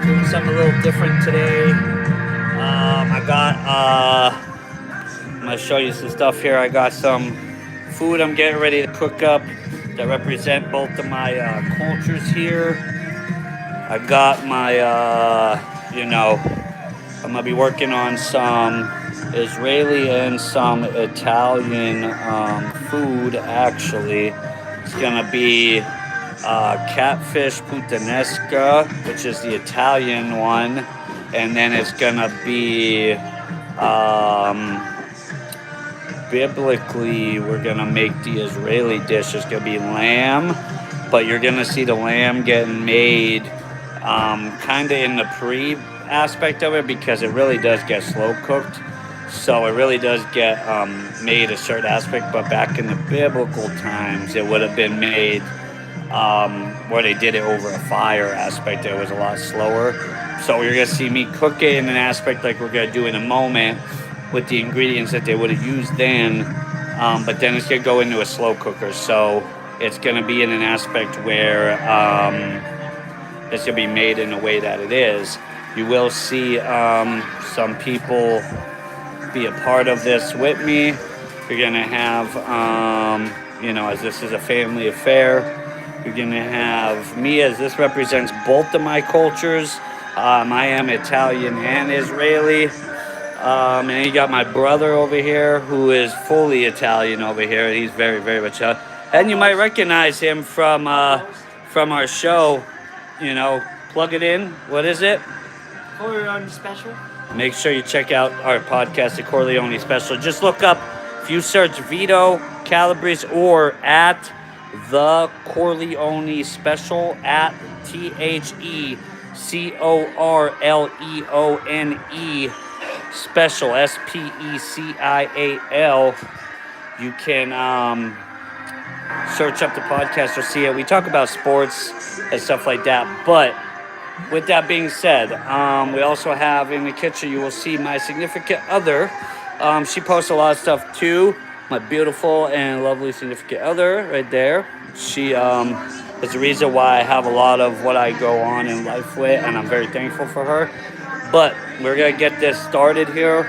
Doing something a little different today. I'm gonna show you some stuff here. I got some food I'm getting ready to cook up that represent both of my cultures here. I got my, I'm gonna be working on some Israeli and some Italian food actually. It's gonna be catfish puttanesca, which is the Italian one, and then it's gonna be biblically we're gonna make the Israeli dish. It's gonna be lamb, but you're gonna see the lamb getting made kind of in the pre aspect of it because it really does get slow cooked. So it really does get made a certain aspect, but back in the biblical times, it would have been made where they did it over a fire aspect. It was a lot slower. So you're gonna see me cook it in an aspect like we're gonna do in a moment with the ingredients that they would have used then, but then it's gonna go into a slow cooker. So it's gonna be in an aspect where it's gonna be made in a way that it is. You will see some people be a part of this with me. You're gonna have, as this is a family affair, you're gonna have me as this represents both of my cultures. I am Italian and Israeli. And you got my brother over here who is fully Italian over here. He's very, very much Italian. And you might recognize him from our show. Plug it in. What is it? Corleone Special. Make sure you check out our podcast, The Corleone Special. Just look up, if you search Vito Calabrese or at The Corleone Special, at TheCorleone Special, Special. You can search up the podcast or see it. We talk about sports and stuff like that, but with that being said, we also have in the kitchen, you will see my significant other. She posts a lot of stuff too. My beautiful and lovely significant other right there. She is the reason why I have a lot of what I go on in life with, and I'm very thankful for her. But we're going to get this started here.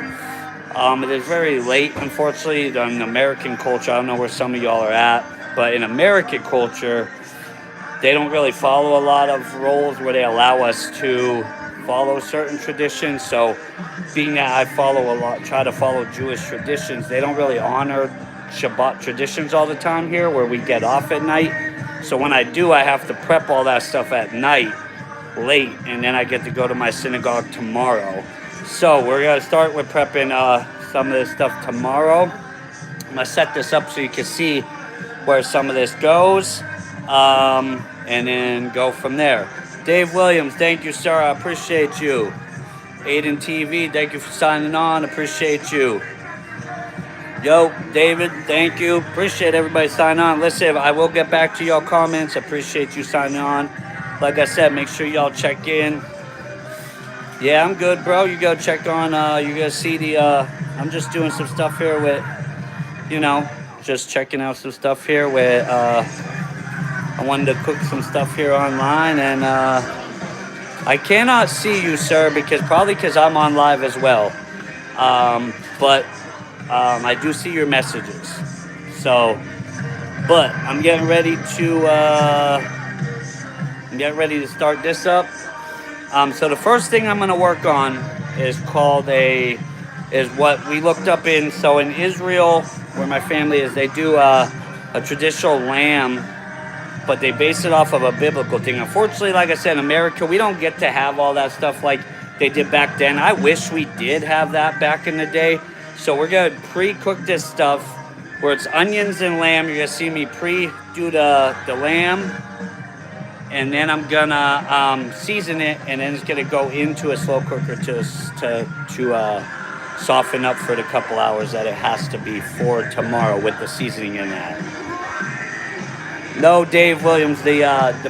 It is very late, unfortunately, in American culture. I don't know where some of y'all are at, but in American culture, they don't really follow a lot of roles where they allow us to follow certain traditions. So being that I try to follow Jewish traditions, they don't really honor Shabbat traditions all the time here where we get off at night. So when I do, I have to prep all that stuff at night, late, and then I get to go to my synagogue tomorrow. So we're going to start with prepping some of this stuff tomorrow. I'm going to set this up so you can see where some of this goes. And then go from there. Dave Williams, thank you, sir. I appreciate you. Aiden TV, thank you for signing on. Appreciate you. Yo, David, thank you. Appreciate everybody signing on. Listen, I will get back to y'all comments. Appreciate you signing on. Like I said, make sure y'all check in. Yeah, I'm good, bro. You go check on, you're going to see I'm just doing some stuff here with, just checking out some stuff here with, I wanted to cook some stuff here online, and I cannot see you, sir, because I'm on live as well. But I do see your messages. So, but I'm getting ready to start this up. So the first thing I'm going to work on is what we looked up in. So in Israel, where my family is, they do a traditional lamb, but they base it off of a biblical thing. Unfortunately, like I said, in America, we don't get to have all that stuff like they did back then. I wish we did have that back in the day. So we're going to pre-cook this stuff where it's onions and lamb. You're going to see me pre-do the lamb. And then I'm going to season it, and then it's going to go into a slow cooker to soften up for the couple hours that it has to be for tomorrow with the seasoning in that. No, Dave Williams,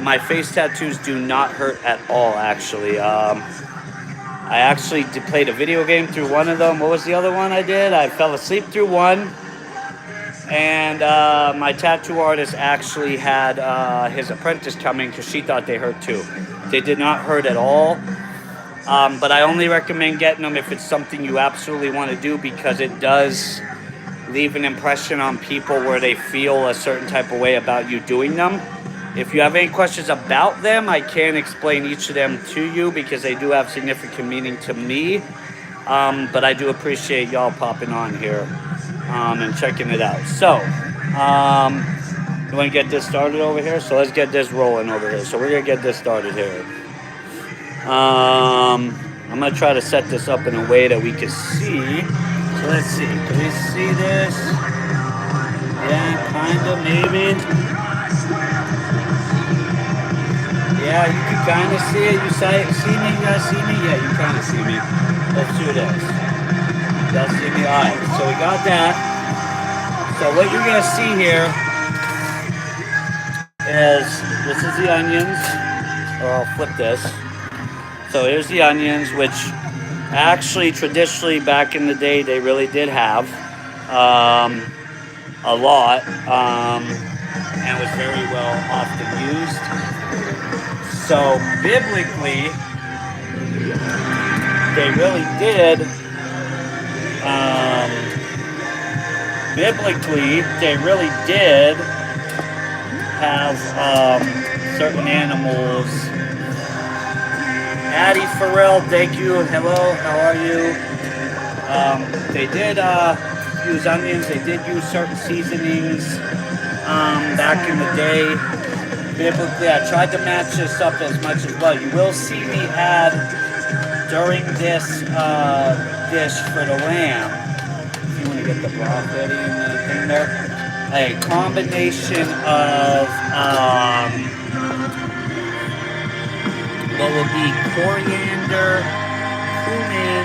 my face tattoos do not hurt at all, actually. I actually played a video game through one of them. What was the other one I did? I fell asleep through one. And my tattoo artist actually had his apprentice come in because she thought they hurt too. They did not hurt at all. But I only recommend getting them if it's something you absolutely want to do, because it does leave an impression on people where they feel a certain type of way about you doing them. If you have any questions about them, I can explain each of them to you because they do have significant meaning to me. But I do appreciate y'all popping on here and checking it out. So, you want to get this started over here? So let's get this rolling over here. So we're going to get this started here. I'm going to try to set this up in a way that we can see. So let's see. Can we see this? Yeah, kind of, maybe. Yeah, you can kind of see it. You see me? You guys see me? Yeah, you kind of see me. Let's do this. You guys see me? All right. So we got that. So what you're going to see here is, this is the onions. Or I'll flip this. So here's the onions, which actually traditionally back in the day they really did have a lot and was very well often used. So biblically, they really did have certain animals. Addie Farrell, thank you. Hello, how are you? They did use onions. They did use certain seasonings back in the day. Biblically, I tried to match this up as much as well. You will see me add during this dish for the lamb. If you want to get the broth ready and the thing there, a combination of what will be coriander, cumin,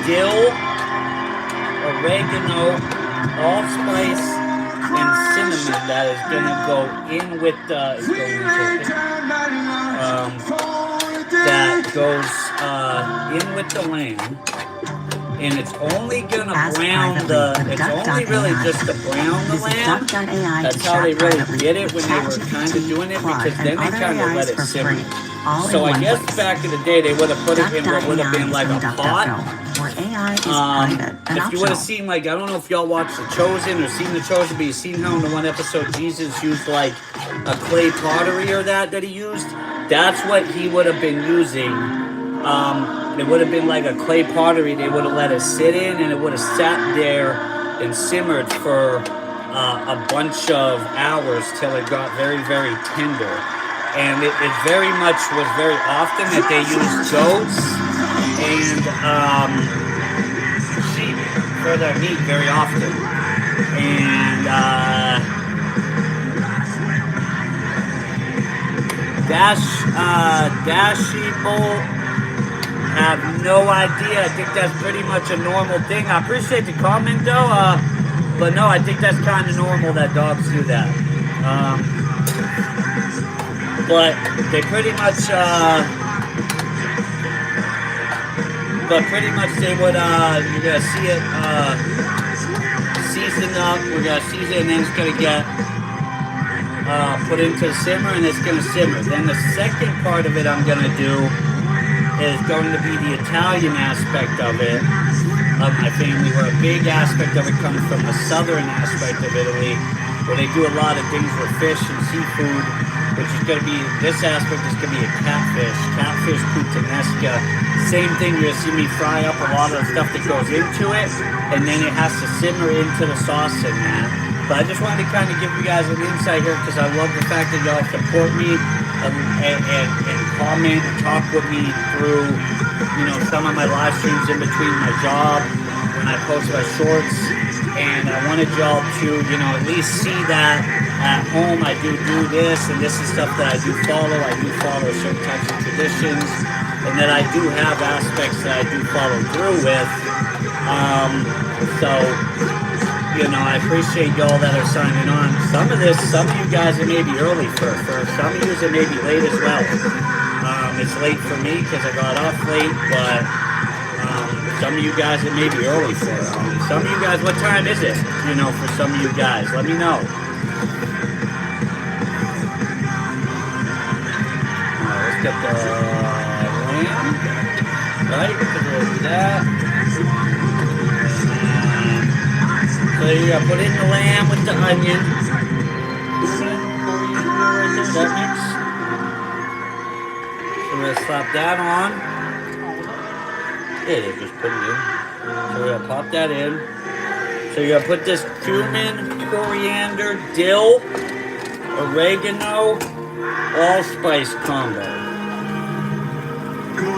dill, oregano, allspice, and cinnamon that is going to go in with the, that goes in with the lamb. And it's only going to brown it's only really just to brown the lamb. That's how they really did it when they were kind of doing it, because then they kind of let it simmer. So I guess back in the day they would have put it in what would have been like a pot. If you would have seen, like, I don't know if y'all watched The Chosen or seen The Chosen, but you seen how in the one episode Jesus used like a clay pottery or that he used. That's what he would have been using. It would have been like a clay pottery. They would have let it sit in, and it would have sat there and simmered for a bunch of hours till it got very, very tender. And it very much was very often that they used goats and sheep for their meat very often. And Dashi Bowl, have no idea. I think that's pretty much a normal thing. I appreciate the comment though, but no, I think that's kind of normal that dogs do that. But they pretty much, they would, you're gonna see it seasoned up. We're gonna season it, and then it's gonna get put into the simmer, and it's gonna simmer. Then the second part of it I'm gonna do is going to be the Italian aspect of it, of my family, where a big aspect of it comes from the southern aspect of Italy, where they do a lot of things with fish and seafood, which is going to be, this aspect is going to be a catfish puttanesca. Same thing, you're going to see me fry up a lot of the stuff that goes into it, and then it has to simmer into the sauce in that. But I just wanted to kind of give you guys an insight here, because I love the fact that y'all support me and comment and talk with me through, you know, some of my live streams in between my job, when I post my shorts. And I wanted y'all to, you know, at least see that at home I do this, and this is stuff that I do follow. I do follow certain types of traditions, and that I do have aspects that I do follow through with. So, you know, I appreciate y'all that are signing on. Some of you guys, it may be early for some of you, it may be late as well. It's late for me because I got off late, but some of you guys, it may be early for. Some of you guys, what time is it? You know, for some of you guys, let me know. Let's get the lamb, right? Because we'll do that. So you're gonna put in the lamb with the onion. That mix. So we're gonna slap that on. Yeah, just put it in. So we're gonna pop that in. So you're gonna put this cumin, coriander, dill, oregano, allspice combo.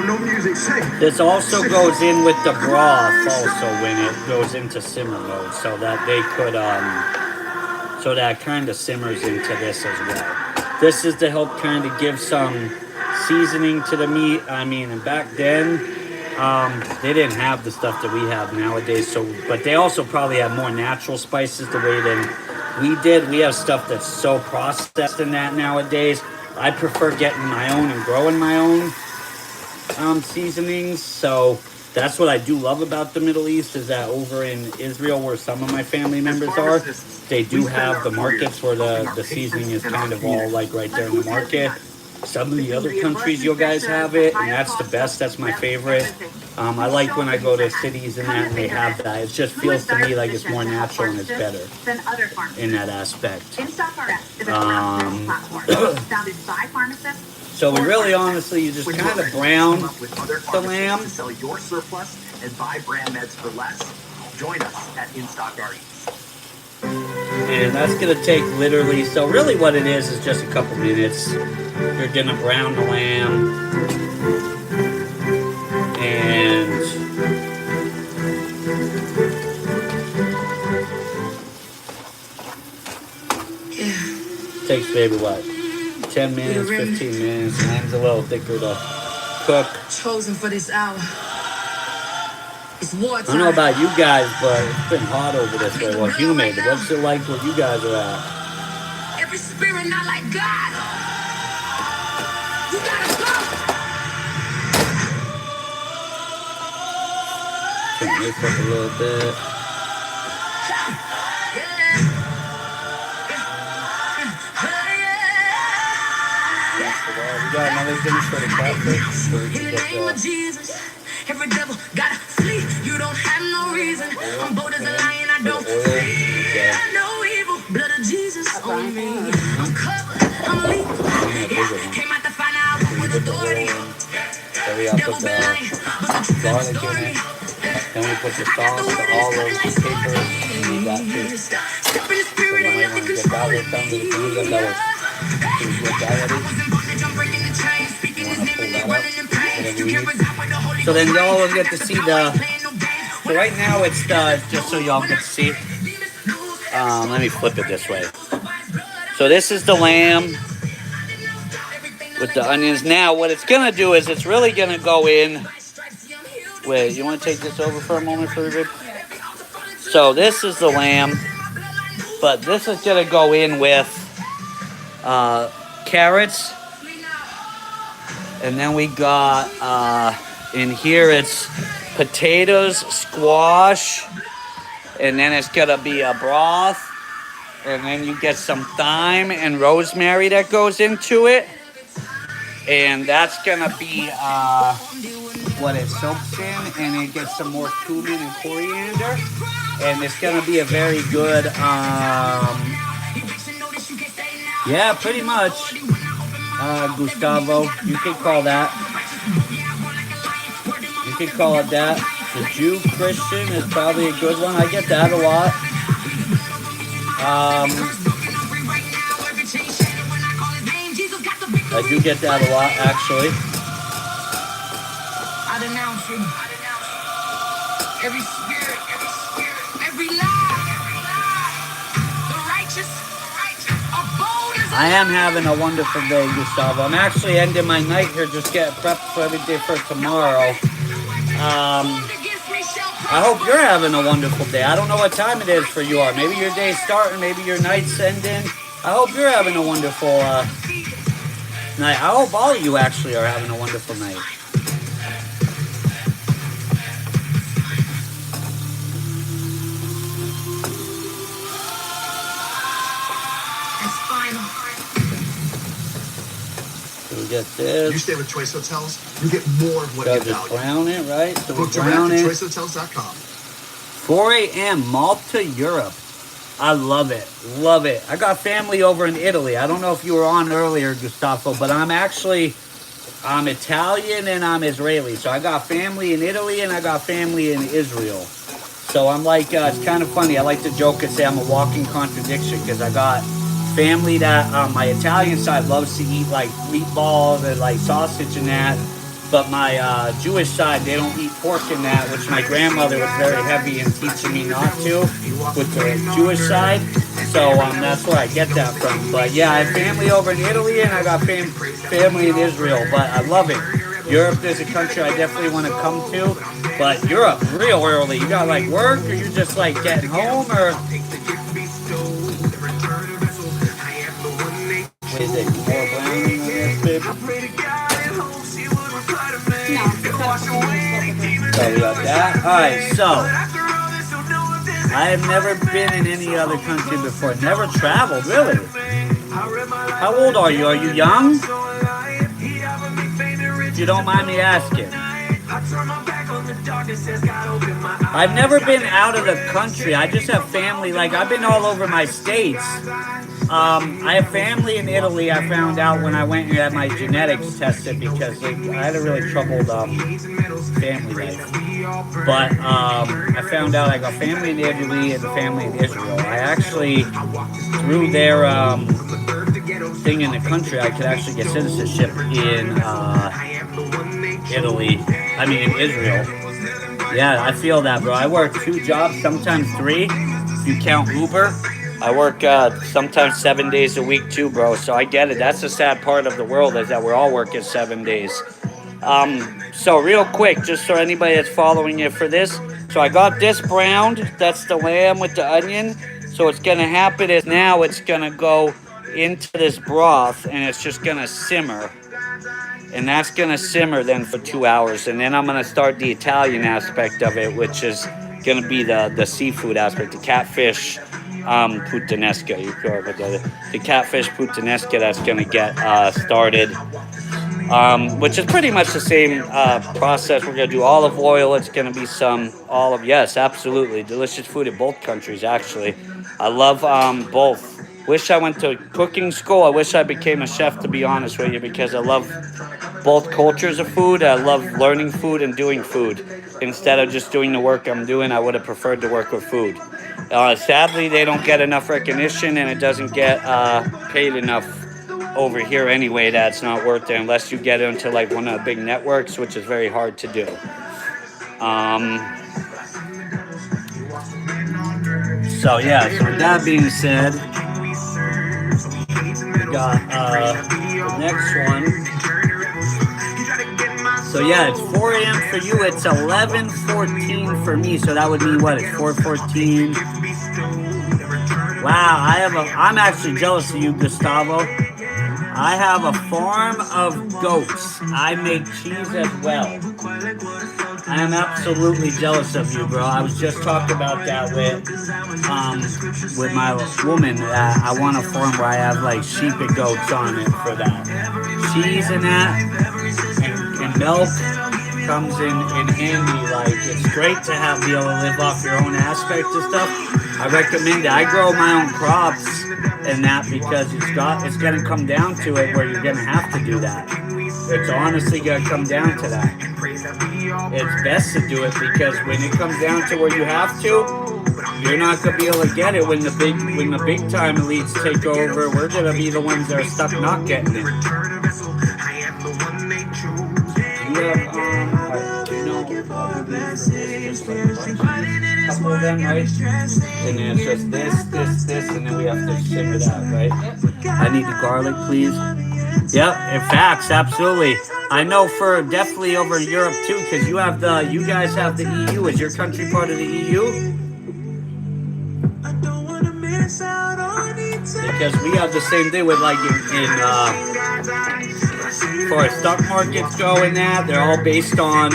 No music, this also goes in with the broth also when it goes into simmer mode, so that they could so that kind of simmers into this as well. This is to help kind of give some seasoning to the meat. I mean, and back then they didn't have the stuff that we have nowadays, so but they also probably have more natural spices the way than we did. We have stuff that's so processed in that nowadays. I prefer getting my own and growing my own seasonings. So that's what I do love about the Middle East, is that over in Israel, where some of my family members are, they do have the markets where the seasoning is kind of all like right there in the market. Some of the other countries, you guys have it, and that's the best. That's my favorite. I like when I go to cities and that, and they have that. It just feels to me like it's more natural and it's better in that aspect. So we really, honestly, you just kind of brown the lamb. Sell your surplus and buy brand meds for less. Join us at In Stock Gardens. And that's going to take literally, so really what it is just a couple minutes. You're going to brown the lamb. And takes maybe what? 10 minutes, 15 minutes. Lamb's a little thicker to cook. Chosen for this hour. It's wartime. I don't know about you guys, but it's been hot over this way. Well, humid. What's it like where you guys are at? Every spirit not like God. You gotta go. Turn this up a little bit. We got another thing for the catfish. In the name of Jesus, every devil gotta flee. You don't have no reason. I'm bold as a lion, I don't fear no evil. Blood of Jesus on me. I'm covered, I'm lethal. Came out to find out with authority. So we put the garlic in it. Then we put the sauce, the olives, the capers, and we got fish. So you might want to get that one done with the food that was good already. So then y'all will get to see the. So right now it's the, just so y'all get to see. Let me flip it this way. So this is the lamb with the onions. Now what it's gonna do is it's really gonna go in. Wait, you want to take this over for a moment for me? So this is the lamb, but this is gonna go in with carrots. And then we got, in here it's potatoes, squash, and then it's gonna be a broth. And then you get some thyme and rosemary that goes into it. And that's gonna be what it soaks in, and it gets some more cumin and coriander. And it's gonna be a very good, yeah, pretty much. Gustavo, you could call that. You could call it that. The Jew Christian is probably a good one. I get that a lot. I do get that a lot, actually. I denounce you. Every spirit, every lie. The righteous are bold as I am having a wonderful day, Gustavo. I'm actually ending my night here, just getting prepped for everything for tomorrow. I hope you're having a wonderful day. I don't know what time it is for you all. Maybe your day's starting, maybe your night's ending. I hope you're having a wonderful night. I hope all of you actually are having a wonderful night. That's final. So we get You this. stay with Choice Hotels, you get more of what So you just value. brown it, right? So we Book direct brown at it. choicehotels.com. 4 a.m. Malta, Europe. I love it. Love it. I got family over in Italy. I don't know if you were on earlier, Gustavo, but I'm Italian and I'm Israeli. So I got family in Italy and I got family in Israel. So I'm like, it's kind of funny. I like to joke and say I'm a walking contradiction because I got family that my Italian side loves to eat like meatballs and like sausage and that. But my Jewish side, they don't eat pork in that, which my grandmother was very heavy in teaching me not to with the Jewish side. So that's where I get that from. But yeah, I have family over in Italy and I got family in Israel. But I love it. Europe is a country I definitely want to come to. But Europe, real early. You got like work or you just like getting home or... What is it? More brownie on this, babe? So we got that. Alright, so I have never been in any other country before. Never traveled, really. How old are you? Are you young? If you don't mind me asking. I've never been out of the country. I just have family. Like, I've been all over my states. I have family in Italy. I found out when I went and had my genetics tested because I had a really troubled family life. But I found out I got family in Italy and family in Israel. I actually, through their thing in the country, I could actually get citizenship in in Israel. Yeah, I feel that, bro. I work 2 jobs, sometimes 3, if you count Uber. I work sometimes 7 days a week too, bro. So I get it. That's the sad part of the world is that we're all working 7 days. So real quick, just so anybody that's following it for this. So I got this browned. That's the lamb with the onion. So what's going to happen is now it's going to go into this broth and it's just going to simmer. And that's going to simmer then for 2 hours. And then I'm going to start the Italian aspect of it, which is going to be the seafood aspect, the catfish puttanesca. The catfish puttanesca that's going to get started, which is pretty much the same process. We're going to do olive oil. It's going to be some olive. Yes, absolutely. Delicious food in both countries, actually. I love both. Wish I went to cooking school. I wish I became a chef, to be honest with you, because I love both cultures of food. I love learning food and doing food. Instead of just doing the work I'm doing, I would have preferred to work with food. Sadly, they don't get enough recognition, and it doesn't get paid enough over here anyway. That's not worth it unless you get into like one of the big networks, which is very hard to do. So yeah, so with that being said, we got the next one. So yeah, it's 4 a.m. for you. It's 11:14 for me. So that would mean what? It's 4:14. Wow, I'm actually jealous of you, Gustavo. I have a farm of goats. I make cheese as well. I am absolutely jealous of you, bro. I was just talking about that with my woman. I want a farm where I have like sheep and goats on it for that. Cheese and that, and milk comes in handy. Like, it's great to be able to live off your own aspect of stuff. I recommend it. I grow my own crops and that because it's gonna come down to it where you're gonna have to do that. It's honestly gonna come down to that. It's best to do it because when it comes down to where you have to, you're not gonna be able to get it when the big time elites take over. We're gonna be the ones that are stuck not getting it. Couple of them, right? And then it's just this, and then we have to simmer that, right? I need the garlic, please. Yep, in facts, absolutely. I know for definitely over in Europe too, because you guys have the EU. Is your country part of the EU? Because we have the same thing with like as far as stock markets go and that, they're all based on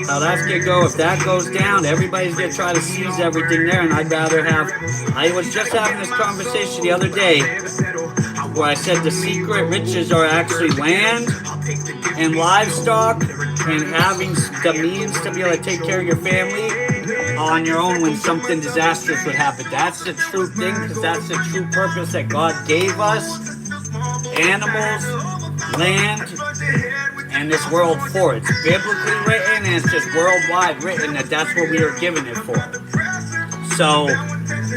how that's gonna go. If that goes down, everybody's gonna try to seize everything there, and I'd rather have. I was just having this conversation the other day where I said the secret riches are actually land and livestock and having the means to be able to take care of your family on your own when something disastrous would happen. That's the true thing, because that's the true purpose that God gave us. Animals, land, and this world for. It's biblically written and it's just worldwide written that that's what we are given it for. So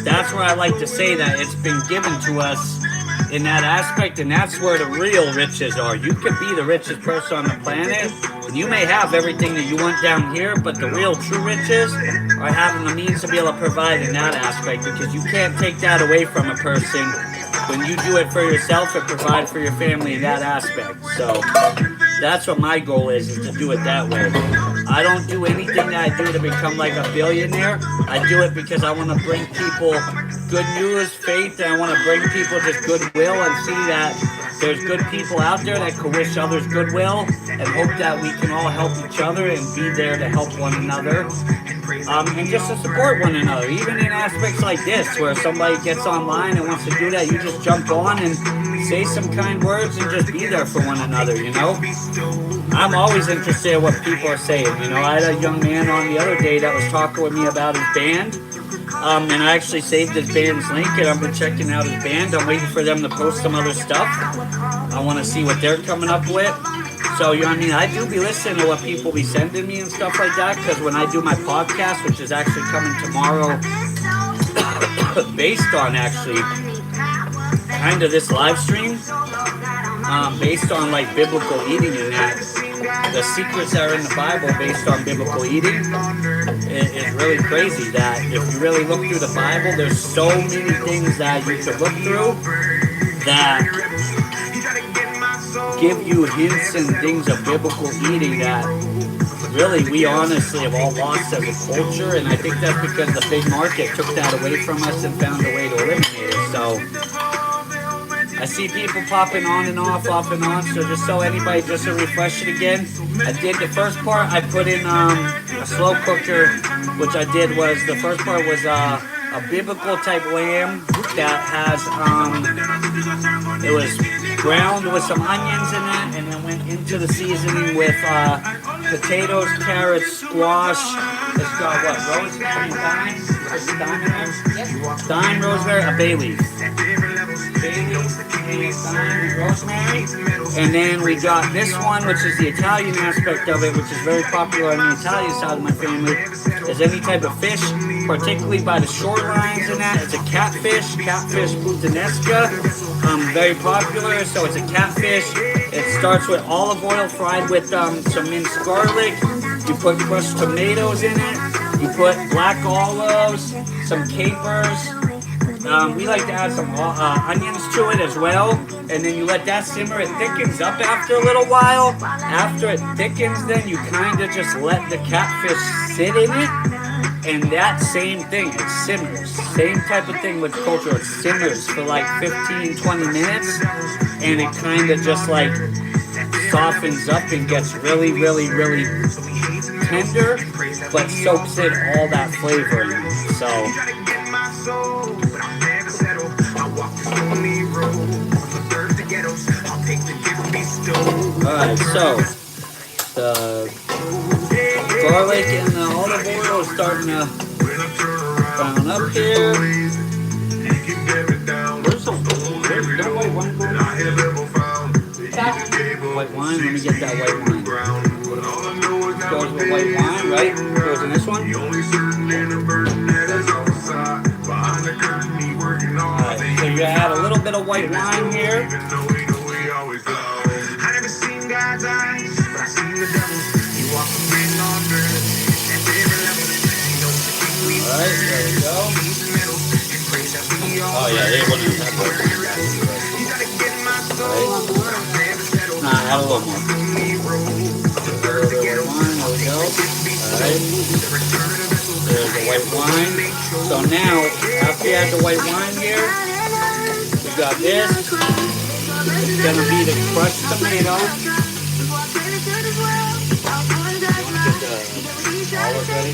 that's where I like to say that it's been given to us in that aspect, and that's where the real riches are. You could be the richest person on the planet, and you may have everything that you want down here, but the real true riches are having the means to be able to provide in that aspect, because you can't take that away from a person when you do it for yourself and provide for your family in that aspect. So that's what my goal is to do it that way. I don't do anything that I do to become like a billionaire. I do it because I want to bring people good news, faith, and I want to bring people just goodwill and see that there's good people out there that can wish others goodwill and hope that we can all help each other and be there to help one another. And just to support one another, even in aspects like this, where somebody gets online and wants to do that, you just jump on and say some kind words and just be there for one another, you know? I'm always interested in what people are saying, you know? I had a young man on the other day that was talking with me about his band, and I actually saved his band's link, and I've been checking out his band. I'm waiting for them to post some other stuff. I want to see what they're coming up with. So, you know what I mean? I do be listening to what people be sending me and stuff like that, because when I do my podcast, which is actually coming tomorrow, based on actually kind of this live stream, based on like biblical eating and that, the secrets that are in the Bible based on biblical eating, is really crazy. That if you really look through the Bible, there's so many things that you could look through that give you hints and things of biblical eating that really we honestly have all lost as a culture, and I think that's because the big market took that away from us and found a way to eliminate it. So I see people popping on and off, so just so anybody, just to refresh it again, I did the first part, I put in a slow cooker, which I did was, the first part was a biblical type lamb that has, it was browned with some onions in it, and then went into the seasoning with potatoes, carrots, squash. It's got what, rosemary, thyme, rosemary, a bay leaf. Rosemary, and then we got this one, which is the Italian aspect of it, which is very popular on the Italian side of my family. Is any type of fish, particularly by the shorelines and that. It's a catfish puttanesca, very popular. So it's a catfish. It starts with olive oil fried with some minced garlic. You put crushed tomatoes in it. You put black olives, some capers. We like to add some onions to it as well, and then you let that simmer. It thickens up after a little while. After it thickens, then you kind of just let the catfish sit in it, and that same thing, it simmers. Same type of thing with culture. It simmers for like 15-20 minutes, and it kind of just like softens up and gets really, really, really tender, but soaks in all that flavor in it. So alright, so the garlic and the olive oil is starting to brown up here. Where's the white wine? White wine, let me get that white wine. Goes with white wine, right? Goes in this one. Alright, so you add a little bit of white wine here. Alright, there we go. Oh yeah, they wouldn't have had white wine. Right. Nah, add a little more. There we go. Alright. There's the white wine. So now, after you add the white wine here, we got this. It's gonna be the crushed tomato. Olive ready?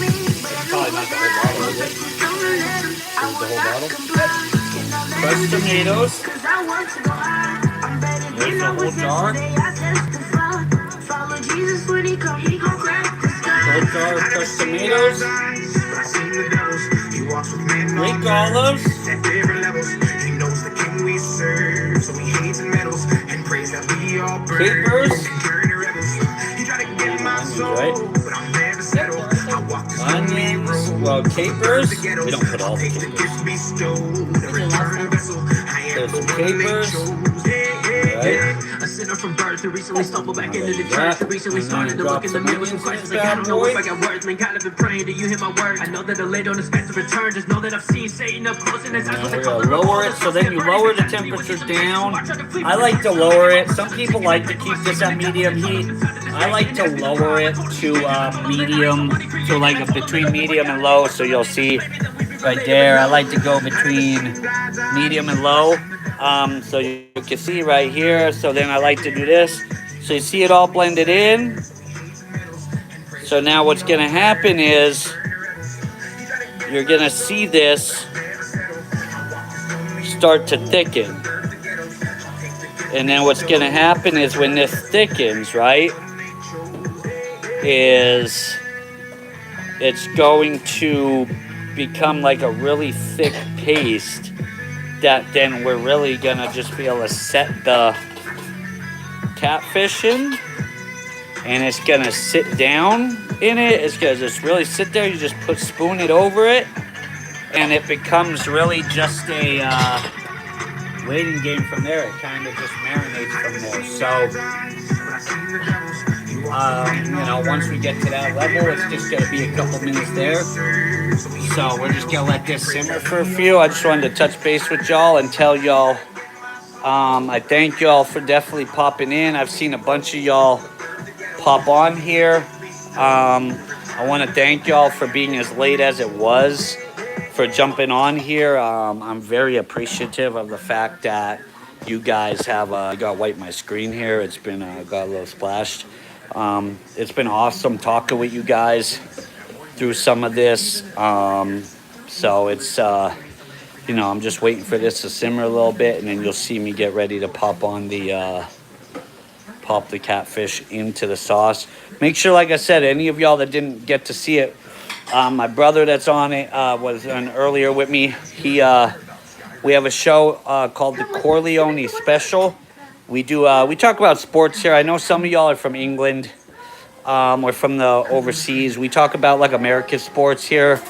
Probably not the whole bottle, is it? Is the whole bottle? Crushed tomatoes. There's the whole jar. Whole jar of crushed tomatoes. Greek olives. Capers. Right? Onions. Well, capers. We don't put all the capers. There's some capers. Right? A sinner from birth who recently stumbled back into the church. Who recently started to look in the mirror with some questions like, I don't know if I got words. Man, kind of been praying. Do you hear my words? I know that the late don't expect to return. Just know that I've seen Satan up close in his eyes with the color. Lower it, so then you lower the temperature down. I like to lower it. Some people like to keep this at medium heat. I like to lower it to medium, so like between medium and low. So you'll see right there. I like to go between medium and low. So you can see right here. So then I like to do this. So you see it all blended in. So now what's going to happen is you're going to see this start to thicken. And then what's going to happen is when this thickens, right, is it's going to become like a really thick paste that then we're really gonna just be able to set the catfish in, and it's gonna sit down in it. It's gonna just really sit there. You just spoon it over it, and it becomes really just a waiting game from there. It kind of just marinates from there. So once we get to that level, it's just gonna be a couple minutes there. So we're just gonna let this simmer for a few. I just wanted to touch base with y'all and tell y'all I thank y'all for definitely popping in. I've seen a bunch of y'all pop on here. I want to thank y'all for being as late as it was, for jumping on here. I'm very appreciative of the fact that you guys have I got wipe my screen here. It's been got a little splashed. It's been awesome talking with you guys through some of this. So it's I'm just waiting for this to simmer a little bit, and then you'll see me get ready to pop on the pop the catfish into the sauce. Make sure, like I said, any of y'all that didn't get to see it, my brother that's on it was on earlier with me. We have a show called the Corleone Special. We talk about sports here. I know some of y'all are from England or from the overseas. We talk about like American sports here,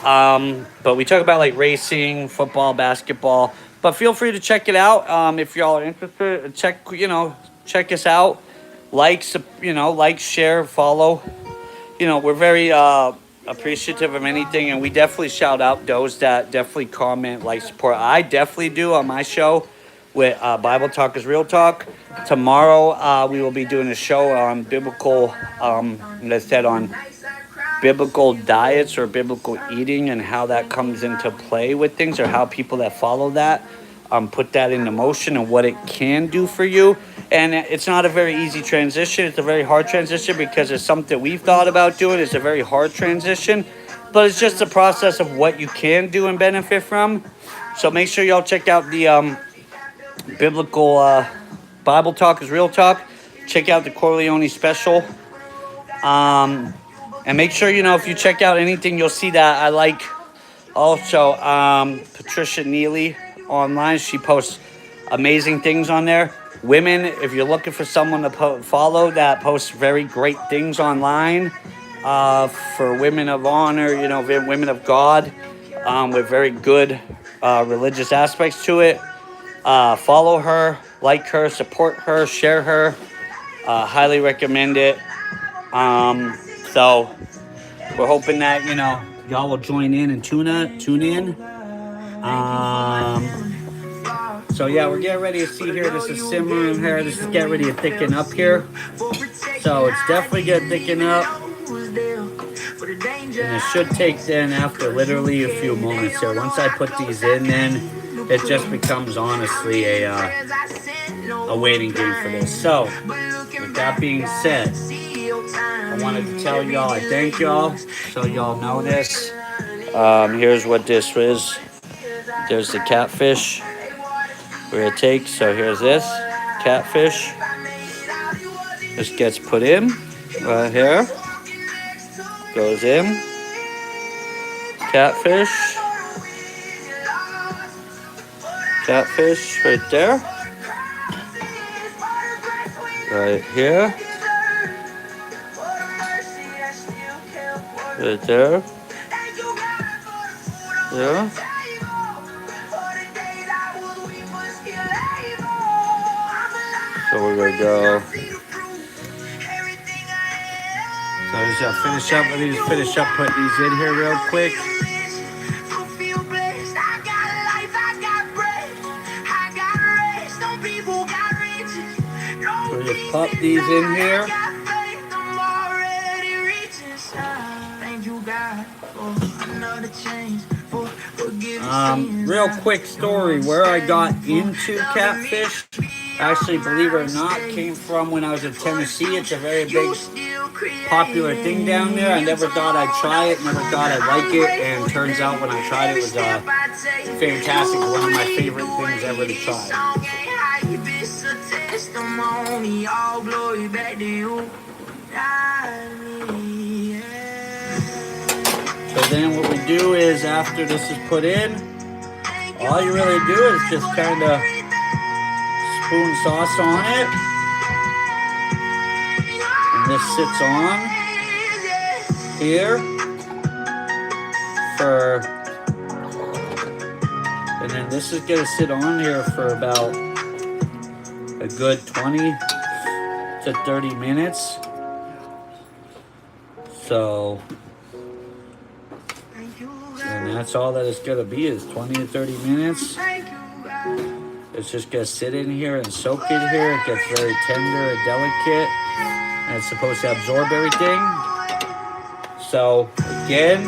but we talk about like racing, football, basketball. But feel free to check it out if y'all are interested. Check us out. Like, share, follow. We're very appreciative of anything, and we definitely shout out those that definitely comment, like, support. I definitely do on my show with Bible Talk is Real Talk. Tomorrow we will be doing a show on biblical, let's say on biblical diets or biblical eating and how that comes into play with things, or how people that follow that put that into motion and what it can do for you. And it's not a very easy transition. It's a very hard transition because it's something we've thought about doing. It's a very hard transition, but it's just a process of what you can do and benefit from. So make sure y'all check out the biblical Bible Talk is Real Talk. Check out the Corleone Special. And make sure, if you check out anything, you'll see that I like also Patricia Neely online. She posts amazing things on there. Women, if you're looking for someone to follow that posts very great things online for women of honor, women of God, with very good religious aspects to it. Follow her, like her, support her, share her. Highly recommend it. So we're hoping that, y'all will join in and tune in. So yeah, we're getting ready to see here. This is simmering here. This is getting ready to thicken up here. So it's definitely going to thicken up. And it should take then after literally a few moments here. Once I put these in, then it just becomes honestly a waiting game for this. So with that being said, I wanted to tell y'all I thank y'all so y'all know this. Here's what this is. There's the catfish we're gonna take. So here's this catfish. This gets put in right here. Goes in. Catfish. Catfish right there. Right here. Right there. Yeah. So we're gonna go. So I just gotta finish up. Let me just finish up putting these in here real quick. So we just pop these in here. Real quick story where I got into catfish. Actually, believe it or not, came from when I was in Tennessee. It's a very big, popular thing down there. I never thought I'd try it, never thought I'd like it, and turns out when I tried it, it was fantastic. One of my favorite things ever to try. So then what we do is, after this is put in, all you really do is just kind of spoon sauce on it. And this sits on here and then this is going to sit on here for about a good 20 to 30 minutes. So, and that's all that it's going to be, is 20 to 30 minutes. It's just going to sit in here and soak in here. It gets very tender and delicate. And it's supposed to absorb everything. So, again,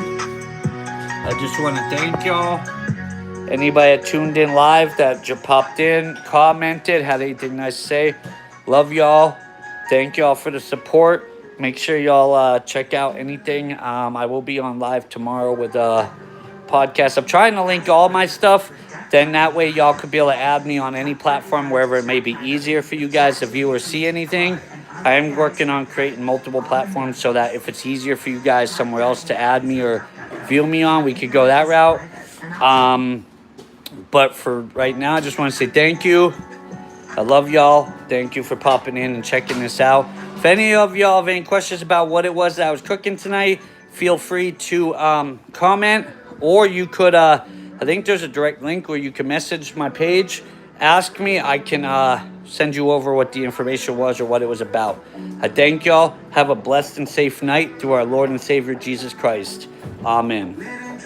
I just want to thank y'all. Anybody that tuned in live, that just popped in, commented, had anything nice to say. Love y'all. Thank y'all for the support. Make sure y'all check out anything. I will be on live tomorrow with a podcast. I'm trying to link all my stuff. Then that way y'all could be able to add me on any platform, wherever it may be easier for you guys to view or see anything. I am working on creating multiple platforms so that if it's easier for you guys somewhere else to add me or view me on, we could go that route. But for right now, I just want to say thank you. I love y'all. Thank you for popping in and checking this out. If any of y'all have any questions about what it was that I was cooking tonight, feel free to comment. Or you could, I think there's a direct link where you can message my page. Ask me. I can send you over what the information was or what it was about. I thank y'all. Have a blessed and safe night through our Lord and Savior Jesus Christ. Amen.